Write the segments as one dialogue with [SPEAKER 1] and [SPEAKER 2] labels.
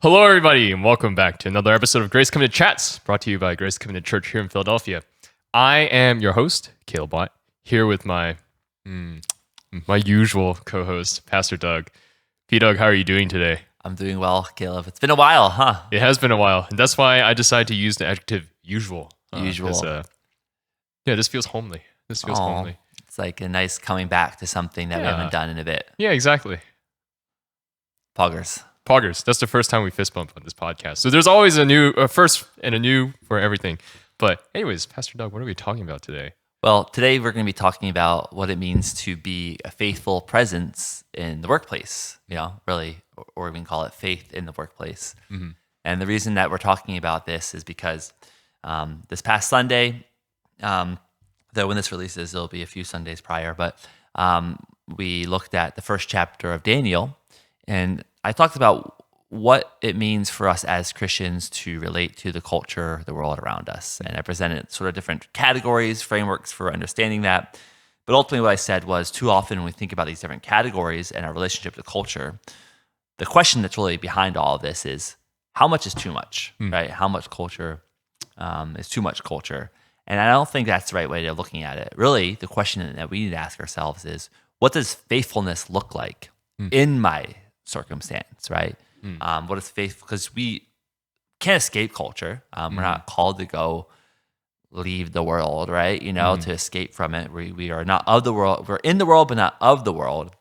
[SPEAKER 1] Hello, everybody, and welcome back to another episode of Grace Covenant Chats, brought to you by Grace Covenant Church here in Philadelphia. I am your host, Caleb Watt, here with my usual co-host, Pastor Doug. P-Doug, how are you doing today?
[SPEAKER 2] I'm doing well, Caleb. It's been a while, huh?
[SPEAKER 1] It has been a while, and that's why I decided to use the adjective usual.
[SPEAKER 2] Usual.
[SPEAKER 1] This feels homely. This feels homely.
[SPEAKER 2] It's like a nice coming back to something that we haven't done in a bit.
[SPEAKER 1] Yeah, exactly.
[SPEAKER 2] Poggers.
[SPEAKER 1] That's the first time we fist bump on this podcast. So there's always a first and a new for everything. But anyways, Pastor Doug, what are we talking about today?
[SPEAKER 2] Well, today we're going to be talking about what it means to be a faithful presence in the workplace, really, or we can call it faith in the workplace. Mm-hmm. And the reason that we're talking about this is because this past Sunday, though when this releases, it'll be a few Sundays prior, but we looked at the first chapter of Daniel, and I talked about what it means for us as Christians to relate to the culture, the world around us. And I presented sort of different categories, frameworks for understanding that. But ultimately what I said was too often when we think about these different categories and our relationship to culture, the question that's really behind all of this is how much is too much, right? How much culture is too much culture? And I don't think that's the right way of looking at it. Really, the question that we need to ask ourselves is, what does faithfulness look like in my circumstance, right? What is faith? Because we can't escape culture. We're not called to go leave the world, right? To escape from it. We are not of the world. We're in the world, but not of the world.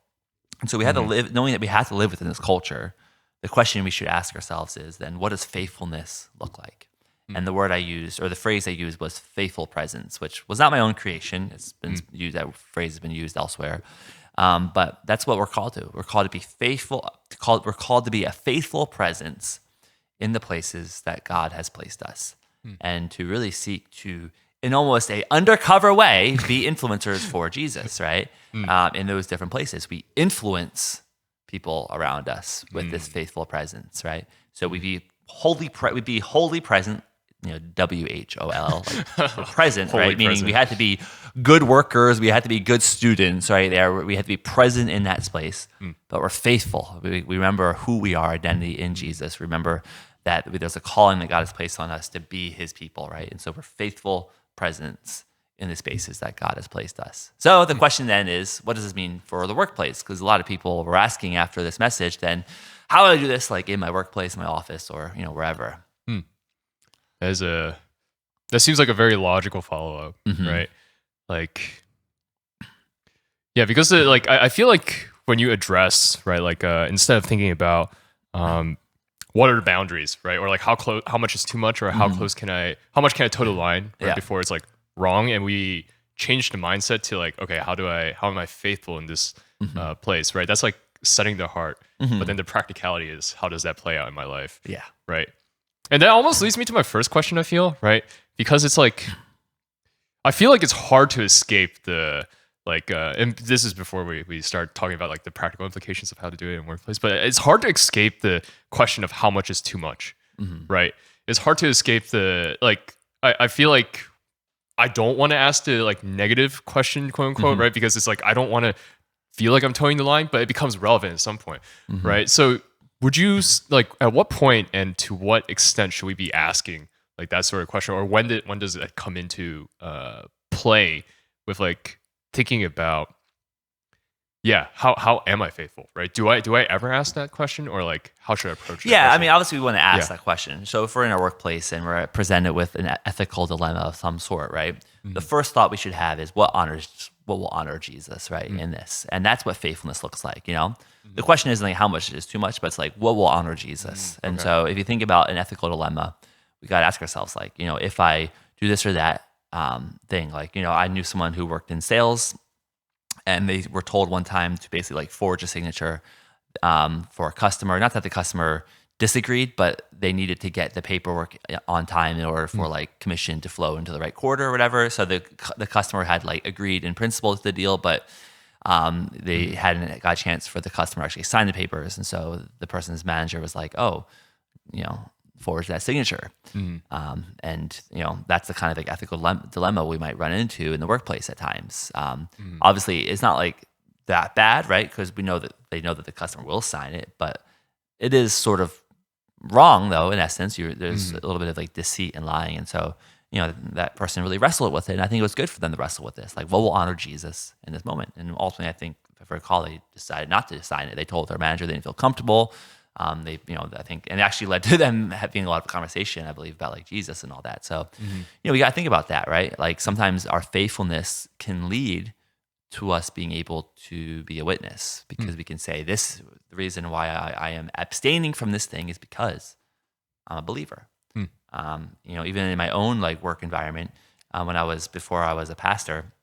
[SPEAKER 2] And so we have to live, knowing that we have to live within this culture. The question we should ask ourselves is then, what does faithfulness look like? And the word I used, or the phrase I used, was faithful presence, which was not my own creation. It's been used. That phrase has been used elsewhere. But that's what we're called to. We're called to be faithful. We're called to be a faithful presence in the places that God has placed us, and to really seek to, in almost a undercover way, be influencers for Jesus. Right? In those different places, we influence people around us with this faithful presence. Right? So we be wholly present. WHOL, present, right? Meaning we had to be good workers, we had to be good students, right? We had to be present in that space, but we're faithful. We remember who we are, identity in Jesus. Remember that there's a calling that God has placed on us to be His people, right? And so we're faithful presence in the spaces that God has placed us. So the question then is, what does this mean for the workplace? Because a lot of people were asking after this message, then, how do I do this, like in my workplace, my office, or wherever?
[SPEAKER 1] That seems like a very logical follow-up, right? Like, yeah, because I feel like when you address, right, like instead of thinking about what are the boundaries, right, or like how much is too much, or how much can I toe the line, right, before it's like wrong, and we change the mindset to like, okay, how am I faithful in this place, right? That's like setting the heart, but then the practicality is, how does that play out in my life?
[SPEAKER 2] Yeah,
[SPEAKER 1] right. And that almost leads me to my first question, I feel, right? Because it's like, I feel like it's hard to escape the, like, and this is before we start talking about like the practical implications of how to do it in workplace, but it's hard to escape the question of how much is too much, right? It's hard to escape the, like, I feel like I don't want to ask the like negative question, quote unquote, right? Because it's like, I don't want to feel like I'm towing the line, but it becomes relevant at some point, right? So would you, like, at what point and to what extent should we be asking like that sort of question, or when does it come into play with like thinking about, how am I faithful, right? Do I ever ask that question, or like how should I approach it?
[SPEAKER 2] Yeah, I mean, obviously we want to ask that question. So if we're in our workplace and we're presented with an ethical dilemma of some sort, right? The first thought we should have is what will honor Jesus, right, in this. And that's what faithfulness looks like, The question isn't like how much is too much, but it's like what will honor Jesus. And so if you think about an ethical dilemma, we got to ask ourselves, like, if I do this or that thing, like, I knew someone who worked in sales, and they were told one time to basically like forge a signature for a customer. Not that the customer disagreed, but they needed to get the paperwork on time in order for like commission to flow into the right quarter or whatever. So the customer had like agreed in principle to the deal, but they hadn't got a chance for the customer to actually sign the papers. And so the person's manager was like, forge that signature. And that's the kind of like ethical dilemma we might run into in the workplace at times. Obviously it's not like that bad, right? Because they know that the customer will sign it, but it is sort of wrong though. In essence, there's a little bit of like deceit and lying, and so that person really wrestled with it. And I think it was good for them to wrestle with this. Like, what will honor Jesus in this moment? And ultimately, I think if I recall, they decided not to sign it. They told their manager they didn't feel comfortable. I think, and it actually led to them having a lot of conversation, I believe, about like Jesus and all that. So, we got to think about that, right? Like sometimes our faithfulness can lead to us being able to be a witness because we can say the reason why I am abstaining from this thing is because I'm a believer. Even in my own like work environment, before I was a pastor.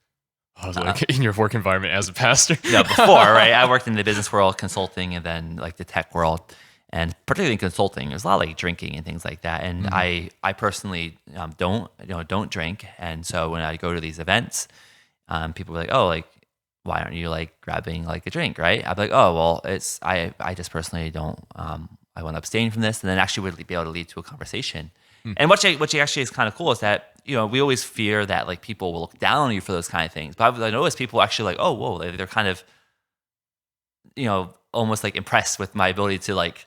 [SPEAKER 1] I was like in your work environment as a pastor.
[SPEAKER 2] Before, right? I worked in the business world, consulting, and then like the tech world, and particularly in consulting, there's a lot of like drinking and things like that. And I personally don't drink, and so when I go to these events, people are like, oh, like why aren't you like grabbing like a drink, right? I'd be like, oh, well, I just personally don't. I want to abstain from this, and then actually would be able to lead to a conversation. And what actually is kind of cool is that we always fear that like people will look down on you for those kind of things. But I notice people actually like, oh, whoa, they're kind of almost like impressed with my ability to like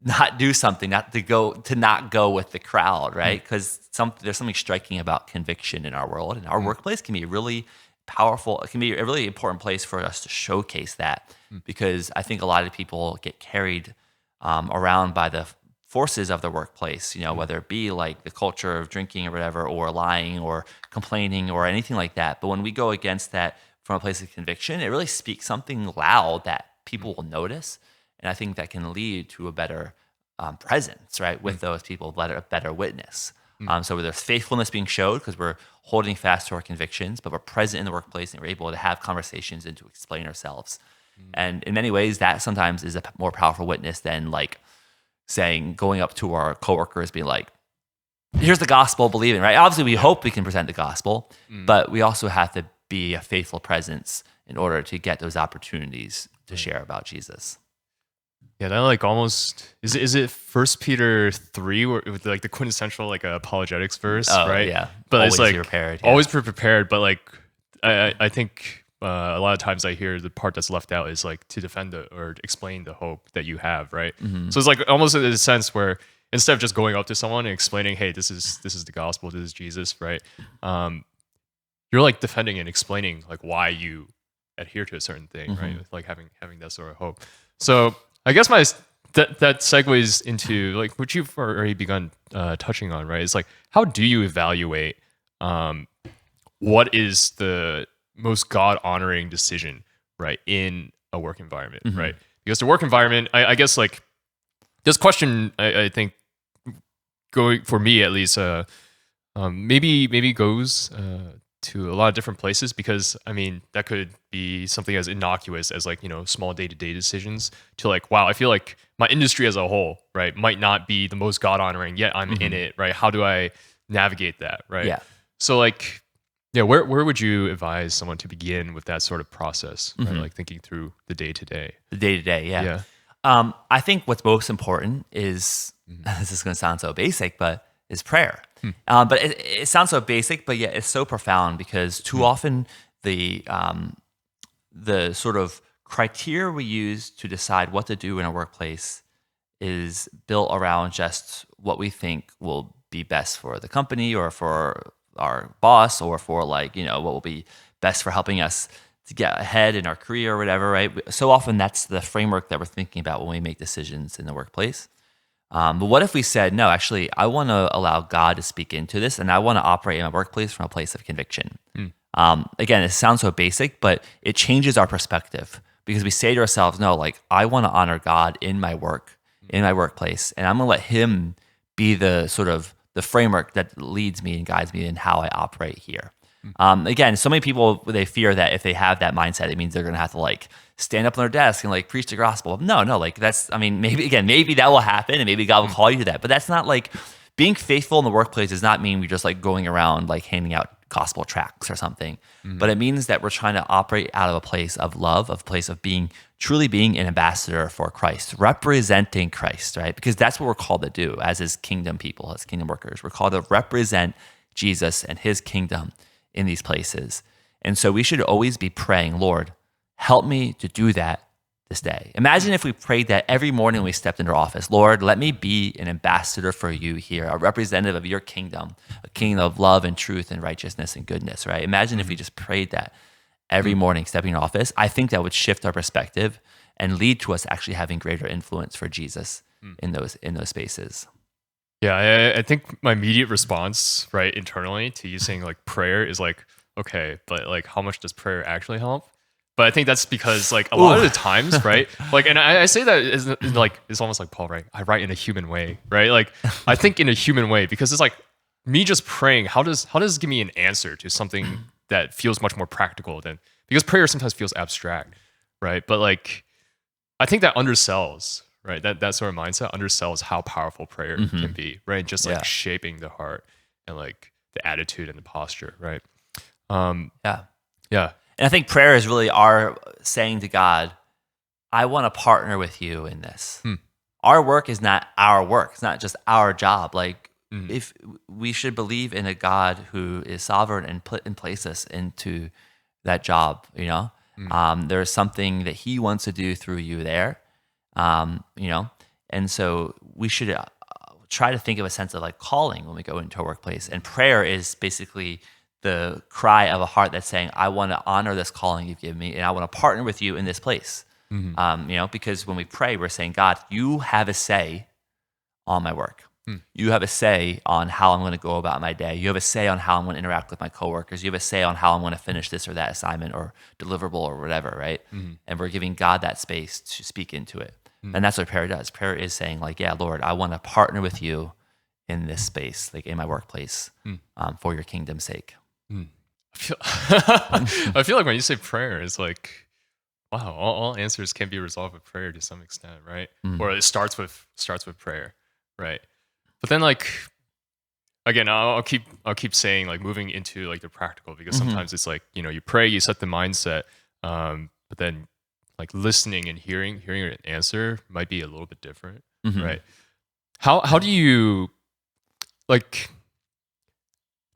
[SPEAKER 2] not do something, not go with the crowd, right? Because there's something striking about conviction in our world, and our workplace can be really powerful. It can be a really important place for us to showcase that, because I think a lot of people get carried around by the forces of the workplace, whether it be like the culture of drinking or whatever, or lying or complaining or anything like that. But when we go against that from a place of conviction, it really speaks something loud that people will notice. And I think that can lead to a better presence, right, with those people, a better witness. So there's faithfulness being showed because we're holding fast to our convictions, but we're present in the workplace and we're able to have conversations and to explain ourselves. And in many ways, that sometimes is a more powerful witness than like going up to our coworkers, being like, here's the gospel, believing, right? Obviously, we hope we can present the gospel, but we also have to be a faithful presence in order to get those opportunities to share about Jesus.
[SPEAKER 1] Yeah, that like almost is it First Peter 3 with like the quintessential like apologetics verse, right?
[SPEAKER 2] Yeah,
[SPEAKER 1] but
[SPEAKER 2] always
[SPEAKER 1] it's like
[SPEAKER 2] be prepared. Yeah.
[SPEAKER 1] Always be prepared. But like I think a lot of times I hear the part that's left out is like to defend or explain the hope that you have, right? So it's like almost in a sense where instead of just going up to someone and explaining, hey, this is the gospel, this is Jesus, right? You're like defending and explaining like why you adhere to a certain thing, right? Like having that sort of hope. So I guess that segues into like what you've already begun touching on, right? It's like, how do you evaluate what is the most God-honoring decision, right, in a work environment, right? Because the work environment, I guess like this question, I think going for me at least, maybe goes to a lot of different places, because I mean that could be something as innocuous as like small day-to-day decisions to like, wow, I feel like my industry as a whole, right, might not be the most God-honoring, yet I'm in it, right? How do I navigate that, right?
[SPEAKER 2] Yeah.
[SPEAKER 1] So like, yeah, where would you advise someone to begin with that sort of process, right? Like thinking through the day-to-day?
[SPEAKER 2] The day-to-day, yeah. I think what's most important is, this is going to sound so basic, but is prayer. But it sounds so basic, but yet it's so profound, because too often the sort of criteria we use to decide what to do in a workplace is built around just what we think will be best for the company or for our boss or for like, what will be best for helping us to get ahead in our career or whatever, right? So often that's the framework that we're thinking about when we make decisions in the workplace. But what if we said, no, actually, I want to allow God to speak into this, and I want to operate in my workplace from a place of conviction. Again, it sounds so basic, but it changes our perspective, because we say to ourselves, no, like I want to honor God in my work, in my workplace, and I'm going to let Him be the sort of the framework that leads me and guides me in how I operate here. Again, so many people, they fear that if they have that mindset, it means they're going to have to like stand up on their desk and like preach the gospel. No, like maybe that will happen, and maybe God will call you to that. But that's not like being faithful in the workplace does not mean we're just like going around like handing out gospel tracts or something. But it means that we're trying to operate out of a place of love, of a place of truly being an ambassador for Christ, representing Christ, right? Because that's what we're called to do as His kingdom people, as kingdom workers. We're called to represent Jesus and His kingdom in these places. And so we should always be praying, Lord, help me to do that this day. Imagine if we prayed that every morning when we stepped into our office. Lord, let me be an ambassador for you here, a representative of your kingdom, a kingdom of love and truth and righteousness and goodness, right? Imagine if we just prayed that every morning stepping in office. I think that would shift our perspective and lead to us actually having greater influence for Jesus in those spaces.
[SPEAKER 1] Yeah, I think my immediate response, right, internally to you saying like prayer is like, okay, but like how much does prayer actually help? But I think that's because like a lot of the times, right? Like, and I say that is like, it's almost like Paul, right? I write in a human way, right? Like I think in a human way because it's like me just praying. How does it give me an answer to something that feels much more practical than, because prayer sometimes feels abstract, right? But like, I think that undersells, right? That sort of mindset undersells how powerful prayer can be, right? Just like shaping the heart and like the attitude and the posture, right? Yeah.
[SPEAKER 2] And I think prayer is really our saying to God, I want to partner with you in this. Our work is not our work. It's not just our job. Like if we should believe in a God who is sovereign and put and place us into that job, you know, there's something that he wants to do through you there, you know, and so we should try to think of a sense of like calling when we go into a workplace. And prayer is basically the cry of a heart that's saying, I want to honor this calling you've given me, and I want to partner with you in this place. You know, because when we pray, we're saying, God, you have a say on my work. You have a say on how I'm going to go about my day. You have a say on how I'm going to interact with my coworkers. You have a say on how I'm going to finish this or that assignment or deliverable or whatever, right? And we're giving God that space to speak into it. And that's what prayer does. Prayer is saying like, yeah, Lord, I want to partner with you in this space, like in my workplace, for your kingdom's sake.
[SPEAKER 1] I feel like when you say prayer, it's like, wow, all answers can be resolved with prayer to some extent, right? Or it starts with prayer, right? But then like again, I'll keep saying like moving into like the practical, because sometimes it's like, you know, you pray, you set the mindset, but then like listening and hearing an answer might be a little bit different, right? How do you like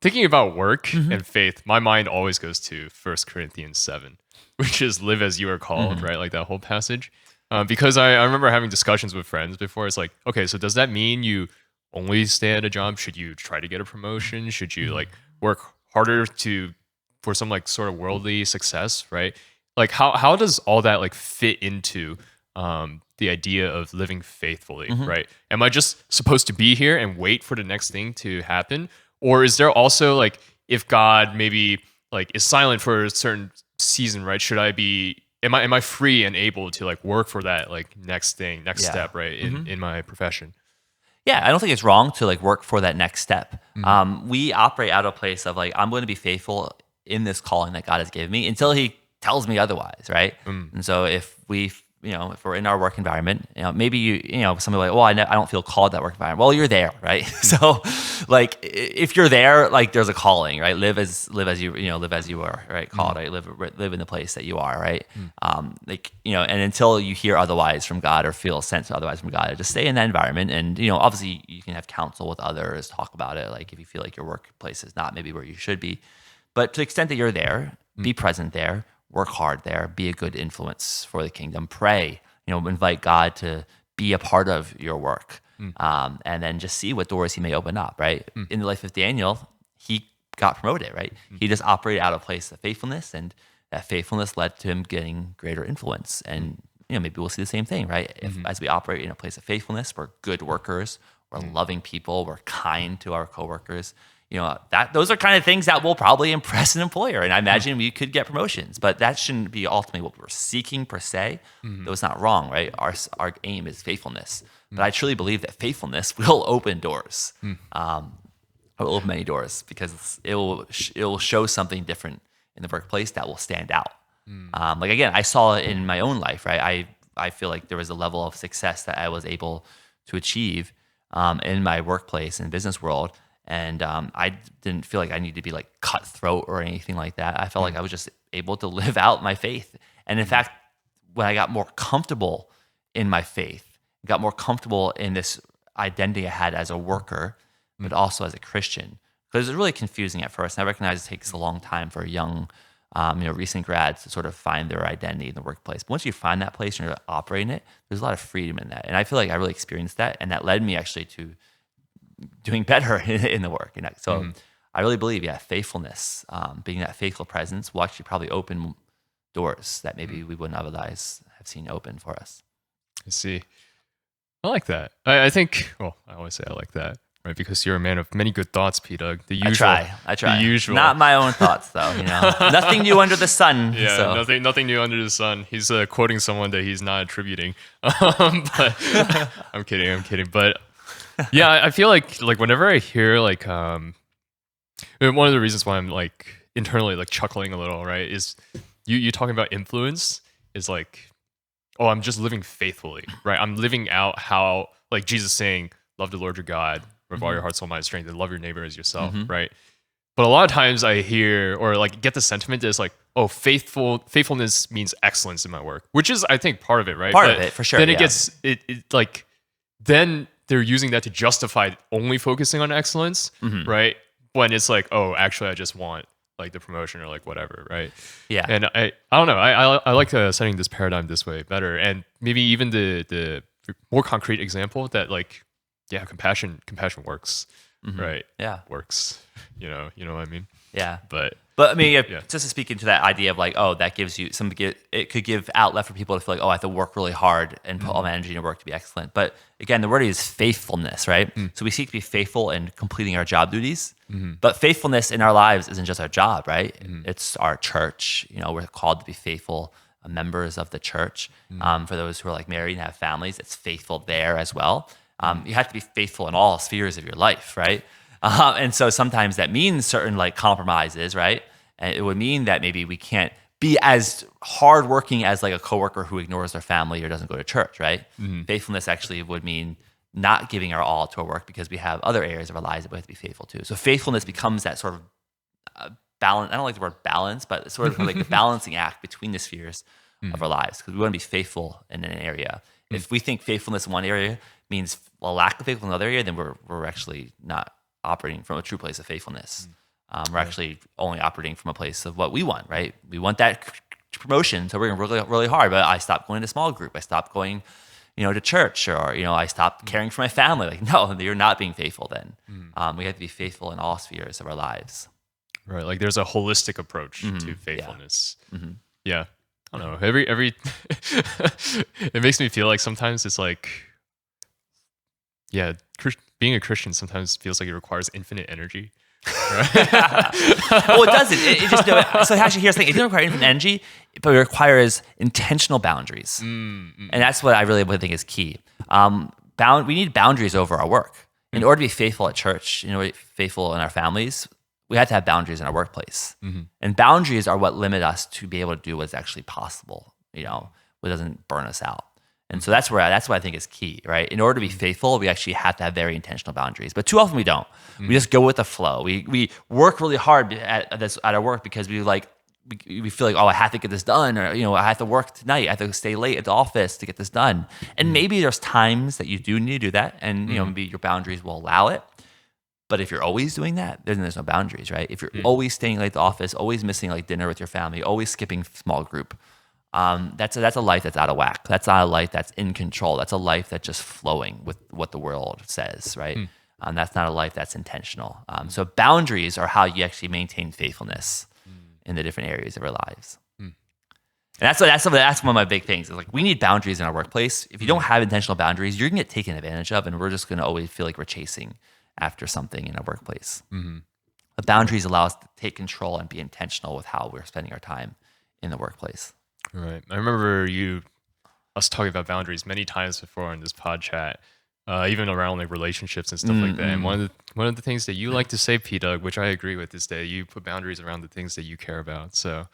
[SPEAKER 1] thinking about work and faith? My mind always goes to 1 Corinthians 7, which is live as you are called, right? Like that whole passage. Because I remember having discussions with friends before. It's like, okay, so does that mean you only stay at a job? Should you try to get a promotion? Should you like work harder for some like sort of worldly success, right? Like how does all that like fit into the idea of living faithfully, right? Am I just supposed to be here and wait for the next thing to happen? Or is there also like, if God maybe like is silent for a certain season, right? Am I free and able to like work for that like next step, right? In my profession.
[SPEAKER 2] Yeah, I don't think it's wrong to like work for that next step. We operate out of a place of like, I'm going to be faithful in this calling that God has given me until he tells me otherwise, right? And so if we're in our work environment, you know, maybe somebody like, well, I don't feel called to that work environment. Well, you're there, right? So, like, if you're there, like, there's a calling, right? Live as you are, right? Called, right? Live in the place that you are, right? Like, you know, and until you hear otherwise from God or feel a sense otherwise from God, just stay in that environment. And you know, obviously, you can have counsel with others, talk about it. Like, if you feel like your workplace is not maybe where you should be, but to the extent that you're there, be present there. Work hard there, be a good influence for the kingdom, pray, you know, invite God to be a part of your work, and then just see what doors he may open up, right? In the life of Daniel, he got promoted, right? He just operated out of a place of faithfulness, and that faithfulness led to him getting greater influence. And, you know, maybe we'll see the same thing, right? As we operate in a place of faithfulness, we're good workers, we're loving people, we're kind to our coworkers. You know, those are kind of things that will probably impress an employer. And I imagine we could get promotions, but that shouldn't be ultimately what we're seeking per se. Though it's not wrong, right? Our aim is faithfulness. But I truly believe that faithfulness will open doors. It will open many doors because it will show something different in the workplace that will stand out. Like, again, I saw it in my own life, right? I feel like there was a level of success that I was able to achieve in my workplace and business world. And I didn't feel like I needed to be like cutthroat or anything like that. I felt like I was just able to live out my faith. And in fact, when I got more comfortable in my faith, got more comfortable in this identity I had as a worker, but also as a Christian, because it was really confusing at first. And I recognize it takes a long time for a young recent grads to sort of find their identity in the workplace. But once you find that place and you're operating it, there's a lot of freedom in that. And I feel like I really experienced that. And that led me actually to doing better in the work. So I really believe, faithfulness, being that faithful presence will actually probably open doors that maybe we wouldn't otherwise have seen open for us.
[SPEAKER 1] I see. I like that. I think, well, I always say I like that, right? Because you're a man of many good thoughts, P-Doug. The usual.
[SPEAKER 2] I try.
[SPEAKER 1] The usual.
[SPEAKER 2] Not my own thoughts, though. Nothing new under the sun.
[SPEAKER 1] Yeah,
[SPEAKER 2] so.
[SPEAKER 1] nothing new under the sun. He's quoting someone that he's not attributing. But I'm kidding. But yeah, I feel like whenever I hear one of the reasons why I'm like internally like chuckling a little, right, is you talking about influence is like, oh, I'm just living faithfully, right? I'm living out how, like Jesus saying, love the Lord your God with all your heart, soul, mind, strength, and love your neighbor as yourself, right? But a lot of times I hear or like get the sentiment that it's like, oh, faithfulness means excellence in my work, which is, I think, part of it, right?
[SPEAKER 2] Part of it, for sure.
[SPEAKER 1] Then it gets, it like, then they're using that to justify only focusing on excellence, right? When it's like, oh, actually, I just want like the promotion or like whatever, right?
[SPEAKER 2] Yeah.
[SPEAKER 1] And I don't know. I like setting this paradigm this way better, and maybe even the more concrete example that like, yeah, compassion works, right?
[SPEAKER 2] Yeah,
[SPEAKER 1] works. You know what I mean?
[SPEAKER 2] Yeah.
[SPEAKER 1] But
[SPEAKER 2] I mean, just to speak into that idea of like, oh, that gives you it could give outlet for people to feel like, oh, I have to work really hard and put all my energy into work to be excellent. But again, the word is faithfulness, right? So we seek to be faithful in completing our job duties. But faithfulness in our lives isn't just our job, right? It's our church. We're called to be faithful members of the church. For those who are like married and have families, it's faithful there as well. You have to be faithful in all spheres of your life, right? And so sometimes that means certain like compromises, right? And it would mean that maybe we can't be as hardworking as like a coworker who ignores their family or doesn't go to church, right? Faithfulness actually would mean not giving our all to our work because we have other areas of our lives that we have to be faithful to. So faithfulness becomes that sort of balance. I don't like the word balance, but it's sort of like the balancing act between the spheres of our lives, because we want to be faithful in an area. If we think faithfulness in one area means a lack of faithfulness in another area, then we're actually not operating from a true place of faithfulness. We're actually only operating from a place of what we want, right? We want that promotion, so we're going to work really, really hard. But I stopped going to small group. I stopped going, to church, or I stopped caring for my family. Like, no, you're not being faithful. Then we have to be faithful in all spheres of our lives.
[SPEAKER 1] Right, like there's a holistic approach to faithfulness. Yeah, I don't know. Every it makes me feel like sometimes it's like, yeah, being a Christian sometimes feels like it requires infinite energy. Right?
[SPEAKER 2] Well, it doesn't. It just so actually here's the thing: it doesn't require infinite energy, but it requires intentional boundaries, and that's what I really think is key. We need boundaries over our work in order to be faithful at church. Faithful in our families. We have to have boundaries in our workplace, and boundaries are what limit us to be able to do what's actually possible. What doesn't burn us out. And so that's what I think is key, right? In order to be faithful, we actually have to have very intentional boundaries. But too often we don't. We just go with the flow. We work really hard at our work because we feel like, oh, I have to get this done, or I have to work tonight. I have to stay late at the office to get this done. And maybe there's times that you do need to do that, and maybe your boundaries will allow it. But if you're always doing that, then there's no boundaries, right? If you're always staying late at the office, always missing like dinner with your family, always skipping small group, that's a life that's out of whack. That's not a life that's in control. That's a life that's just flowing with what the world says, right? That's not a life that's intentional. So boundaries are how you actually maintain faithfulness in the different areas of our lives. And that's one of my big things. Is like, we need boundaries in our workplace. If you don't have intentional boundaries, you're gonna get taken advantage of, and we're just gonna always feel like we're chasing after something in our workplace. The boundaries allow us to take control and be intentional with how we're spending our time in the workplace.
[SPEAKER 1] Right. I remember us talking about boundaries many times before in this pod chat, even around like relationships and stuff like that. And one of the things that you like to say, P-Doug, which I agree with, is that you put boundaries around the things that you care about. So.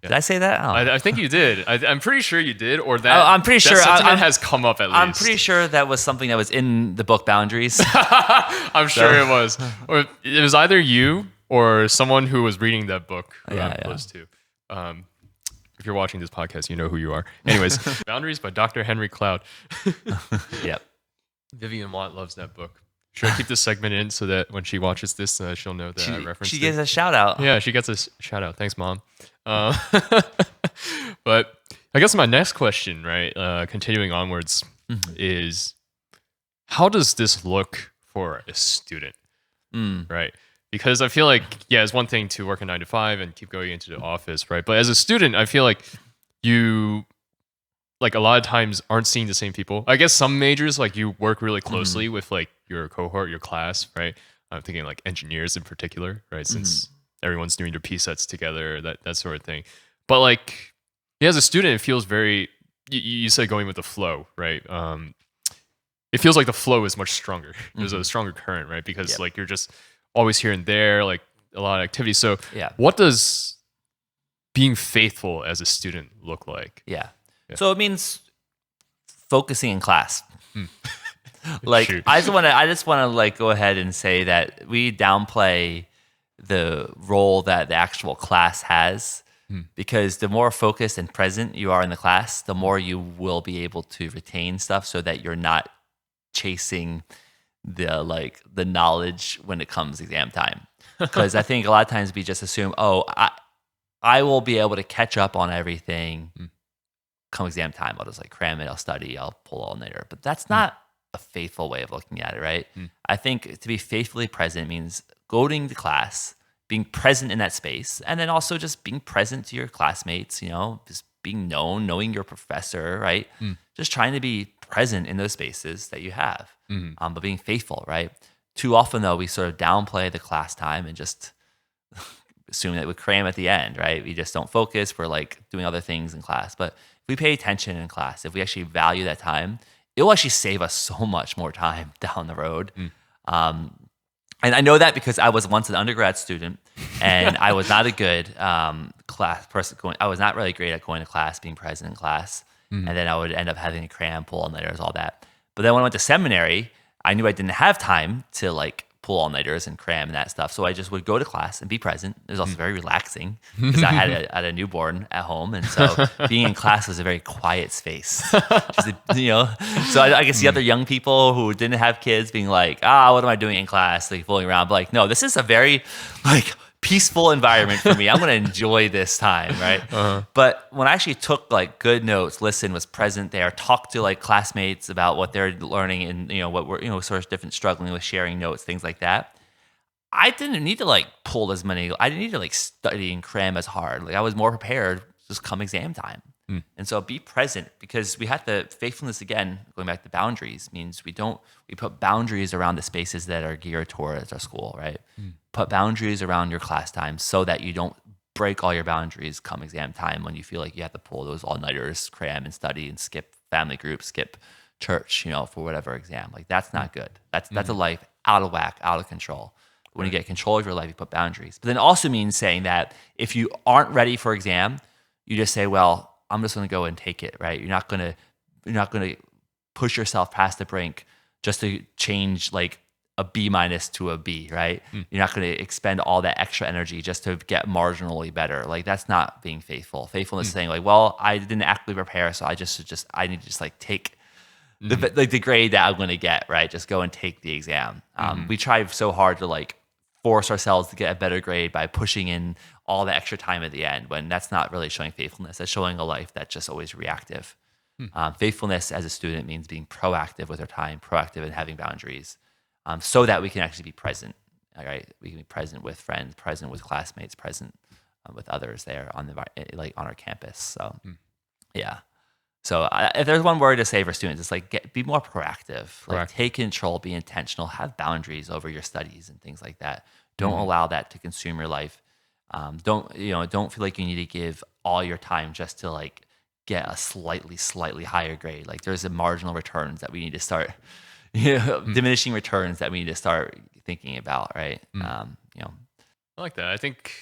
[SPEAKER 1] Yeah.
[SPEAKER 2] Did I say that? Oh.
[SPEAKER 1] I think you did. I'm pretty sure you did, or that.
[SPEAKER 2] I'm pretty sure
[SPEAKER 1] that sentiment has come up at least.
[SPEAKER 2] I'm pretty sure that was something that was in the book Boundaries.
[SPEAKER 1] I'm sure it was, or it was either you or someone who was reading that book who I'm close to. If you're watching this podcast, you know who you are. Anyways, Boundaries by Dr. Henry Cloud.
[SPEAKER 2] Yep.
[SPEAKER 1] Vivian Watt loves that book. Should I keep this segment in so that when she watches this, she'll know that I referenced
[SPEAKER 2] She
[SPEAKER 1] it?
[SPEAKER 2] gives a shout out.
[SPEAKER 1] Yeah, she gets a shout out. Thanks, Mom. Uh, but I guess my next question, right, continuing onwards, is how does this look for a student, right? Because I feel like, yeah, it's one thing to work a 9 to 5 and keep going into the office, right? But as a student, I feel like you, like a lot of times aren't seeing the same people. I guess some majors, like you work really closely with like your cohort, your class, right? I'm thinking like engineers in particular, right? Since everyone's doing their P sets together, that sort of thing. But like, yeah, as a student, it feels very, you said going with the flow, right? It feels like the flow is much stronger. There's a stronger current, right? Because like you're just always here and there, like a lot of activity. So what does being faithful as a student look like?
[SPEAKER 2] Yeah. So it means focusing in class. Like
[SPEAKER 1] Shoot.
[SPEAKER 2] I just want to like go ahead and say that we downplay the role that the actual class has, because the more focused and present you are in the class, the more you will be able to retain stuff so that you're not chasing the knowledge when it comes exam time. Because I think a lot of times we just assume, oh, I will be able to catch up on everything come exam time. I'll just like cram it, I'll study, I'll pull all nighter. But that's not a faithful way of looking at it, right? I think to be faithfully present means going to class, being present in that space, and then also just being present to your classmates, just being knowing your professor, right? Just trying to be present in those spaces that you have, but being faithful, right? Too often, though, we sort of downplay the class time and just assume that we cram at the end, right? We just don't focus. We're like doing other things in class. But if we pay attention in class, if we actually value that time, it will actually save us so much more time down the road. And I know that because I was once an undergrad student and I was not a good class person. I was not really great at going to class, being present in class. And then I would end up having to cram, pull all-nighters, all that. But then when I went to seminary, I knew I didn't have time to like pull all-nighters and cram and that stuff. So I just would go to class and be present. It was also very relaxing because I had a newborn at home. And so being in class was a very quiet space. So I guess the other young people who didn't have kids being like, what am I doing in class? Like fooling around. But like, no, this is a very like peaceful environment for me. I'm going to enjoy this time, right? But when I actually took like good notes, listened, was present there, talked to like classmates about what they're learning and what we're sort of different struggling with, sharing notes, things like that. I didn't need to like pull as many. I didn't need to like study and cram as hard. Like I was more prepared just come exam time. And so be present, because we have to faithfulness, again, going back to boundaries, means we put boundaries around the spaces that are geared towards our school, right? Put boundaries around your class time so that you don't break all your boundaries come exam time when you feel like you have to pull those all-nighters, cram and study and skip family groups, skip church, for whatever exam. Like that's not good. That's a life out of whack, out of control. When you get control of your life, you put boundaries. But then it also means saying that if you aren't ready for exam, you just say, well, I'm just going to go and take it, right? You're not going to push yourself past the brink just to change like a B- to a B, right? You're not going to expend all that extra energy just to get marginally better. Like that's not being faithful. Faithfulness is saying like, well, I didn't actively prepare, so I need to just like take the grade that I'm going to get, right? Just go and take the exam. We try so hard to like force ourselves to get a better grade by pushing in all the extra time at the end, when that's not really showing faithfulness. That's showing a life that's just always reactive. Faithfulness as a student means being proactive with our time, proactive in having boundaries, so that we can actually be present. All right, we can be present with friends, present with classmates, present with others there on our campus. So, yeah. So if there's one word to say for students, it's like be more proactive. Like take control, be intentional, have boundaries over your studies and things like that. Don't allow that to consume your life. Don't feel like you need to give all your time just to like get a slightly higher grade. Like there's a marginal returns that we need to start, diminishing returns that we need to start thinking about, right?
[SPEAKER 1] I like that. I think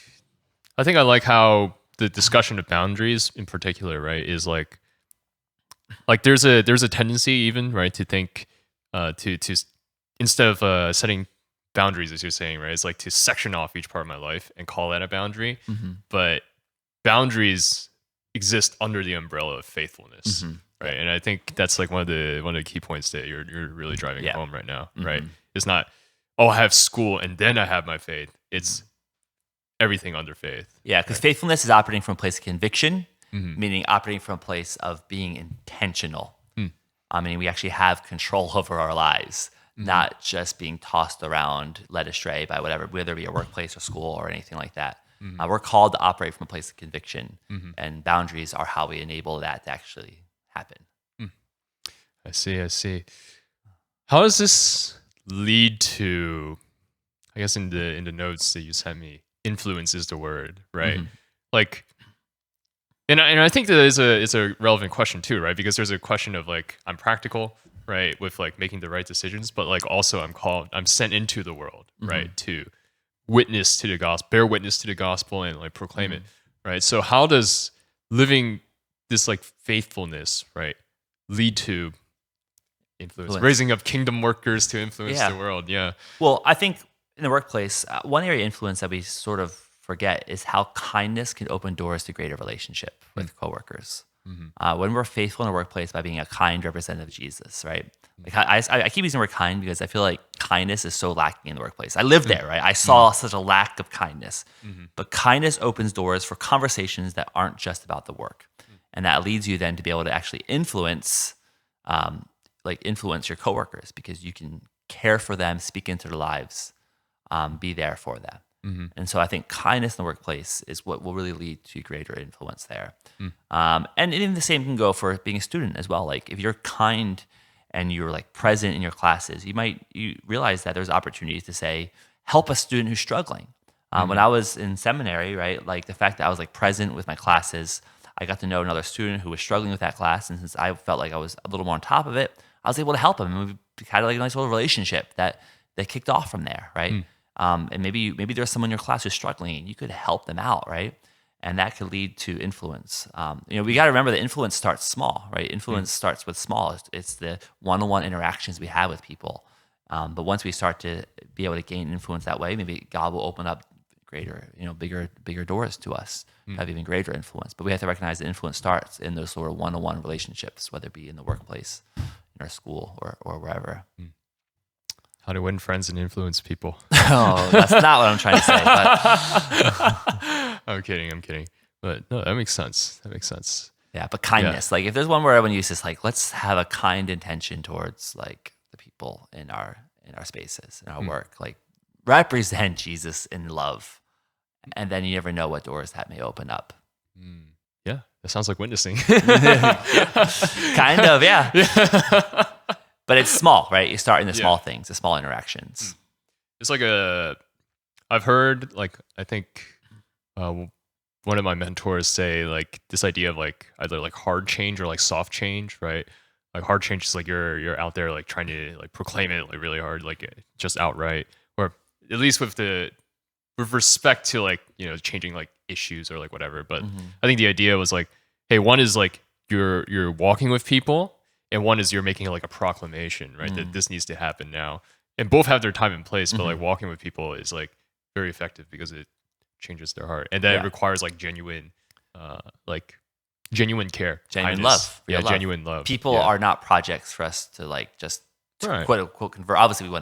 [SPEAKER 1] I like how the discussion of boundaries in particular, right, is like there's a tendency even, right, to think to instead of setting boundaries, as you're saying, right, it's like to section off each part of my life and call that a boundary. But boundaries exist under the umbrella of faithfulness, right? And I think that's like one of the key points that you're really driving home right now, right? It's not, oh, I have school and then I have my faith. It's everything under faith.
[SPEAKER 2] Yeah, because faithfulness is operating from a place of conviction, meaning operating from a place of being intentional. Meaning we actually have control over our lives, not just being tossed around, led astray by whatever, whether it be a workplace or school or anything like that. We're called to operate from a place of conviction, and boundaries are how we enable that to actually happen.
[SPEAKER 1] I see. How does this lead to, I guess in the notes that you sent me, influence is the word, right? Like, and I think that it's a relevant question too, right? Because there's a question of like, I'm practical, right, with like making the right decisions, but like also I'm sent into the world, right, to witness to the gospel, bear witness to the gospel, and like proclaim it, right? So how does living this like faithfulness, right, lead to influence, raising up kingdom workers to influence the world? Yeah.
[SPEAKER 2] Well, I think in the workplace, one area of influence that we sort of forget is how kindness can open doors to greater relationship with coworkers. When we're faithful in the workplace by being a kind representative of Jesus, right? Like I keep using the word kind because I feel like kindness is so lacking in the workplace. I lived there, right? I saw such a lack of kindness. But kindness opens doors for conversations that aren't just about the work. And that leads you then to be able to actually influence your coworkers, because you can care for them, speak into their lives, be there for them. And so I think kindness in the workplace is what will really lead to greater influence there. And even the same can go for being a student as well. Like if you're kind and you're like present in your classes, you realize that there's opportunities to say, help a student who's struggling. When I was in seminary, right, like the fact that I was like present with my classes, I got to know another student who was struggling with that class. And since I felt like I was a little more on top of it, I was able to help him. And we had like a nice little relationship that kicked off from there, right? And maybe there's someone in your class who's struggling and you could help them out, right? And that could lead to influence. We got to remember that influence starts small, right? Influence starts with small. It's the one-on-one interactions we have with people. But once we start to be able to gain influence that way, maybe God will open up greater, bigger doors to us, have even greater influence. But we have to recognize that influence starts in those sort of one-on-one relationships, whether it be in the workplace, in our school, or wherever.
[SPEAKER 1] How to win friends and influence people.
[SPEAKER 2] Oh, that's not what I'm trying to say. But
[SPEAKER 1] I'm kidding. But no, that makes sense.
[SPEAKER 2] Yeah, but kindness. Like if there's one word I want to use, is like, let's have a kind intention towards like the people in our spaces, in our work. Like represent Jesus in love. And then you never know what doors that may open up.
[SPEAKER 1] Yeah, that sounds like witnessing.
[SPEAKER 2] Kind of, yeah. But it's small, right? You start in the small things, the small interactions.
[SPEAKER 1] It's like I've heard, like, I think one of my mentors say, like, this idea of like either like hard change or like soft change, right? Like hard change is like you're out there like trying to like proclaim it like really hard, like just outright, or at least with respect to like, changing like issues or like whatever. But I think the idea was like, hey, one is like you're walking with people, and one is you're making like a proclamation, right? That this needs to happen now. And both have their time and place, but like walking with people is like very effective because it changes their heart. And then it requires like genuine care.
[SPEAKER 2] Genuine
[SPEAKER 1] kindness.
[SPEAKER 2] love.
[SPEAKER 1] Yeah,
[SPEAKER 2] love.
[SPEAKER 1] genuine love.
[SPEAKER 2] People are not projects for us to like just quote unquote convert. Obviously, we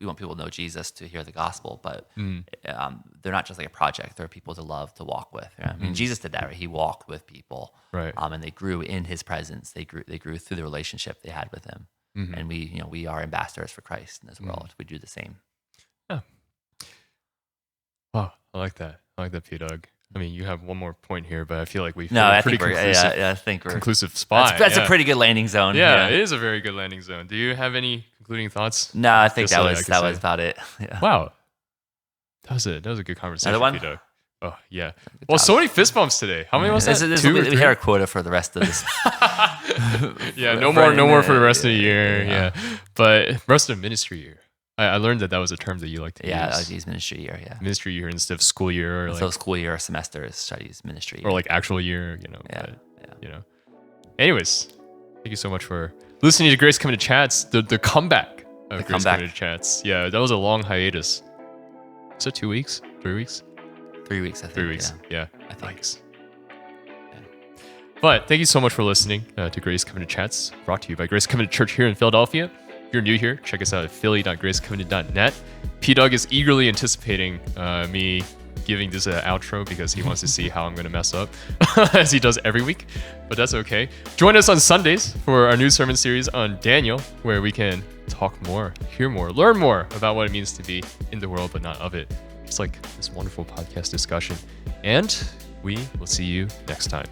[SPEAKER 2] want people to know Jesus, to hear the gospel, but they're not just like a project. They're people to love, to walk with. I mean, Jesus did that, right? He walked with people,
[SPEAKER 1] right?
[SPEAKER 2] And they grew in His presence. They grew through the relationship they had with Him. And we are ambassadors for Christ in this world. We do the same.
[SPEAKER 1] Yeah. Wow, I like that, P-Dog. I mean, you have one more point here, but I feel like we've
[SPEAKER 2] I
[SPEAKER 1] think we're conclusive spot.
[SPEAKER 2] That's a pretty good landing zone.
[SPEAKER 1] Yeah, it is a very good landing zone. Do you have any concluding thoughts?
[SPEAKER 2] No, I think that was about it. Yeah.
[SPEAKER 1] Wow, that was a good conversation.
[SPEAKER 2] Another one?
[SPEAKER 1] P-Dog. Oh yeah. Well, so many fist bumps today. How many was that?
[SPEAKER 2] We hit our quota for the rest of this.
[SPEAKER 1] Yeah, no more for the rest of the year. Yeah, but rest of the ministry year. I learned that was a term that you like to use.
[SPEAKER 2] Yeah, I use ministry year. Yeah,
[SPEAKER 1] ministry year instead of school year, or
[SPEAKER 2] so school year or semesters. Try to use ministry year.
[SPEAKER 1] Or like actual year. Anyways, thank you so much for listening to Grace Coming to Chats. The comeback of Grace Coming to Chats. Yeah, that was a long hiatus. Was it 2 weeks? 3 weeks?
[SPEAKER 2] 3 weeks, I think.
[SPEAKER 1] 3 weeks. Yeah.
[SPEAKER 2] I think.
[SPEAKER 1] Thanks. But thank you so much for listening to Grace Coming to Chats, brought to you by Grace Coming to Church here in Philadelphia. If you're new here, check us out at philly.gracecovenant.net. P-Dog is eagerly anticipating me giving this an outro because he wants to see how I'm going to mess up, as he does every week, but that's okay. Join us on Sundays for our new sermon series on Daniel, where we can talk more, hear more, learn more about what it means to be in the world but not of it. It's like this wonderful podcast discussion. And we will see you next time.